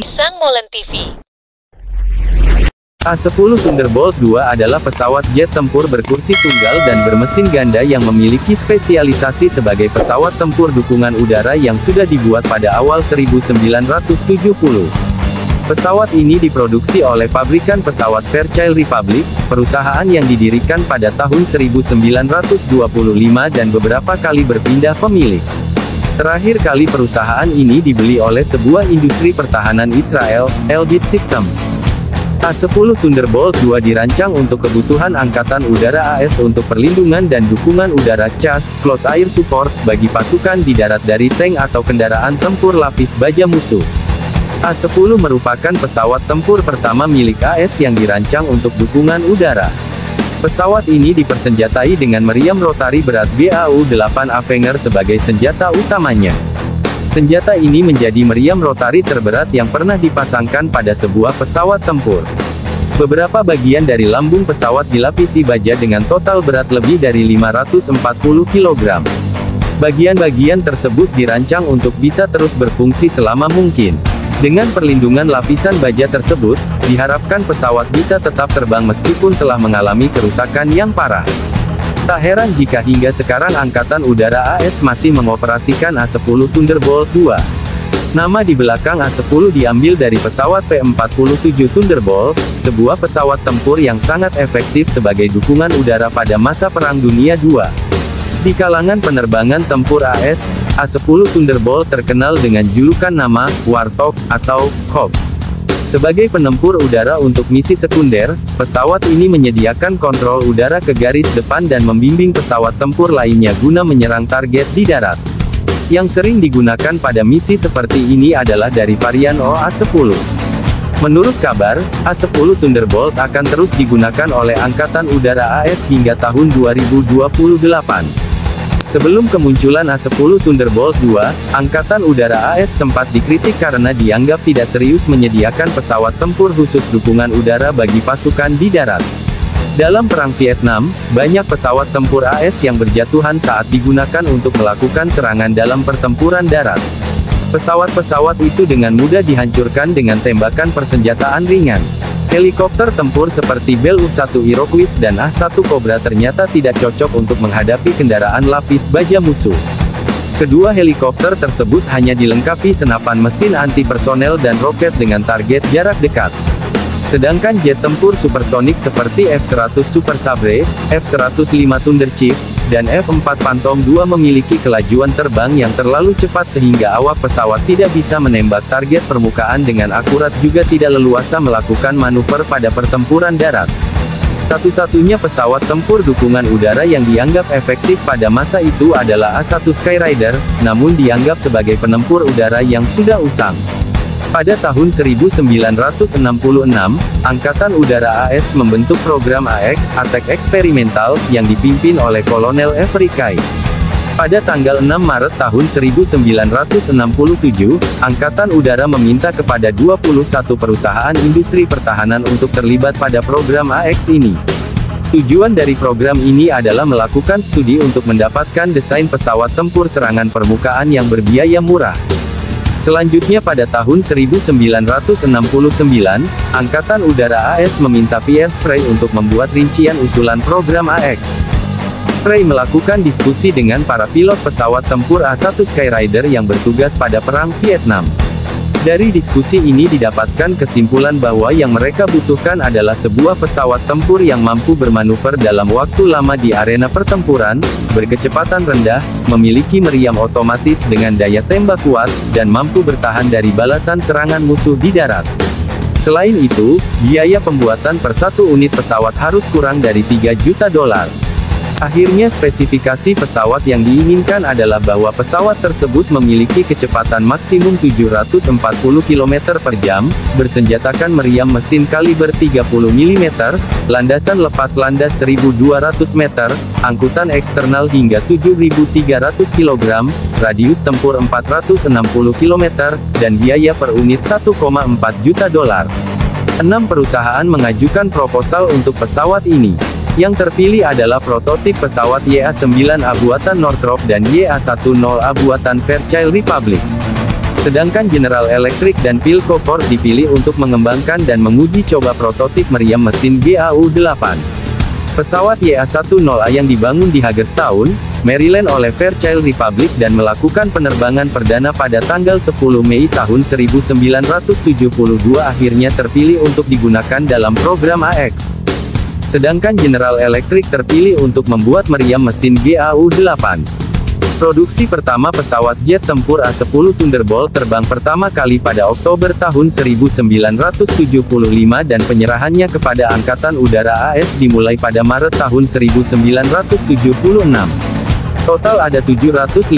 Pisang Molen TV. A-10 Thunderbolt II adalah pesawat jet tempur berkursi tunggal dan bermesin ganda yang memiliki spesialisasi sebagai pesawat tempur dukungan udara yang sudah dibuat pada awal 1970. Pesawat ini diproduksi oleh pabrikan pesawat Fairchild Republic, perusahaan yang didirikan pada tahun 1925 dan beberapa kali berpindah pemilik. Terakhir kali perusahaan ini dibeli oleh sebuah industri pertahanan Israel, Elbit Systems. A-10 Thunderbolt II dirancang untuk kebutuhan Angkatan Udara AS untuk perlindungan dan dukungan udara CAS, Close Air Support, bagi pasukan di darat dari tank atau kendaraan tempur lapis baja musuh. A-10 merupakan pesawat tempur pertama milik AS yang dirancang untuk dukungan udara. Pesawat ini dipersenjatai dengan meriam rotari berat BAU-8 Avenger sebagai senjata utamanya. Senjata ini menjadi meriam rotari terberat yang pernah dipasangkan pada sebuah pesawat tempur. Beberapa bagian dari lambung pesawat dilapisi baja dengan total berat lebih dari 540 kg. Bagian-bagian tersebut dirancang untuk bisa terus berfungsi selama mungkin. Dengan perlindungan lapisan baja tersebut, diharapkan pesawat bisa tetap terbang meskipun telah mengalami kerusakan yang parah. Tak heran jika hingga sekarang Angkatan Udara AS masih mengoperasikan A-10 Thunderbolt II. Nama di belakang A-10 diambil dari pesawat P-47 Thunderbolt, sebuah pesawat tempur yang sangat efektif sebagai dukungan udara pada masa Perang Dunia II. Di kalangan penerbangan tempur AS, A-10 Thunderbolt terkenal dengan julukan nama, Warthog, atau Hawk. Sebagai penempur udara untuk misi sekunder, pesawat ini menyediakan kontrol udara ke garis depan dan membimbing pesawat tempur lainnya guna menyerang target di darat. Yang sering digunakan pada misi seperti ini adalah dari varian A-10. Menurut kabar, A-10 Thunderbolt akan terus digunakan oleh Angkatan Udara AS hingga tahun 2028. Sebelum kemunculan A-10 Thunderbolt II, Angkatan Udara AS sempat dikritik karena dianggap tidak serius menyediakan pesawat tempur khusus dukungan udara bagi pasukan di darat. Dalam Perang Vietnam, banyak pesawat tempur AS yang berjatuhan saat digunakan untuk melakukan serangan dalam pertempuran darat. Pesawat-pesawat itu dengan mudah dihancurkan dengan tembakan persenjataan ringan. Helikopter tempur seperti Bell U-1 Iroquois dan A-1 Cobra ternyata tidak cocok untuk menghadapi kendaraan lapis baja musuh. Kedua helikopter tersebut hanya dilengkapi senapan mesin anti-personel dan roket dengan target jarak dekat. Sedangkan jet tempur supersonik seperti F-100 Super Sabre, F-105 Thunder Chief, dan F-4 Phantom II memiliki kelajuan terbang yang terlalu cepat sehingga awak pesawat tidak bisa menembak target permukaan dengan akurat juga tidak leluasa melakukan manuver pada pertempuran darat. Satu-satunya pesawat tempur dukungan udara yang dianggap efektif pada masa itu adalah A-1 Skyrider, namun dianggap sebagai penempur udara yang sudah usang. Pada tahun 1966, Angkatan Udara AS membentuk program AX, Attack Eksperimental, yang dipimpin oleh Kolonel Every Kay. Pada tanggal 6 Maret tahun 1967, Angkatan Udara meminta kepada 21 perusahaan industri pertahanan untuk terlibat pada program AX ini. Tujuan dari program ini adalah melakukan studi untuk mendapatkan desain pesawat tempur serangan permukaan yang berbiaya murah. Selanjutnya pada tahun 1969, Angkatan Udara AS meminta Pierre Sprague untuk membuat rincian usulan program AX. Sprague melakukan diskusi dengan para pilot pesawat tempur A-1 Skyrider yang bertugas pada Perang Vietnam. Dari diskusi ini didapatkan kesimpulan bahwa yang mereka butuhkan adalah sebuah pesawat tempur yang mampu bermanuver dalam waktu lama di arena pertempuran, berkecepatan rendah, memiliki meriam otomatis dengan daya tembak kuat, dan mampu bertahan dari balasan serangan musuh di darat. Selain itu, biaya pembuatan per satu unit pesawat harus kurang dari $3 juta. Akhirnya spesifikasi pesawat yang diinginkan adalah bahwa pesawat tersebut memiliki kecepatan maksimum 740 km per jam, bersenjatakan meriam mesin kaliber 30 mm, landasan lepas landas 1200 meter, angkutan eksternal hingga 7.300 kg, radius tempur 460 km, dan biaya per unit $1,4 juta. 6 perusahaan mengajukan proposal untuk pesawat ini. Yang terpilih adalah prototip pesawat YA-9A buatan Northrop dan YA-10A buatan Fairchild Republic. Sedangkan General Electric dan Philco Ford dipilih untuk mengembangkan dan menguji coba prototip meriam mesin GAU-8. Pesawat YA-10A yang dibangun di Hagerstown, Maryland oleh Fairchild Republic dan melakukan penerbangan perdana pada tanggal 10 Mei tahun 1972 akhirnya terpilih untuk digunakan dalam program AX. Sedangkan General Electric terpilih untuk membuat meriam mesin GAU-8. Produksi pertama pesawat jet tempur A-10 Thunderbolt terbang pertama kali pada Oktober tahun 1975 dan penyerahannya kepada Angkatan Udara AS dimulai pada Maret tahun 1976. Total ada 715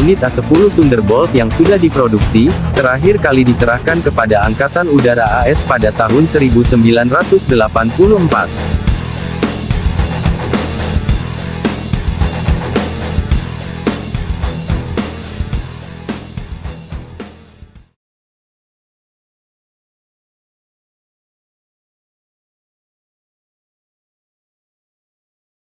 unit A-10 Thunderbolt yang sudah diproduksi, terakhir kali diserahkan kepada Angkatan Udara AS pada tahun 1984.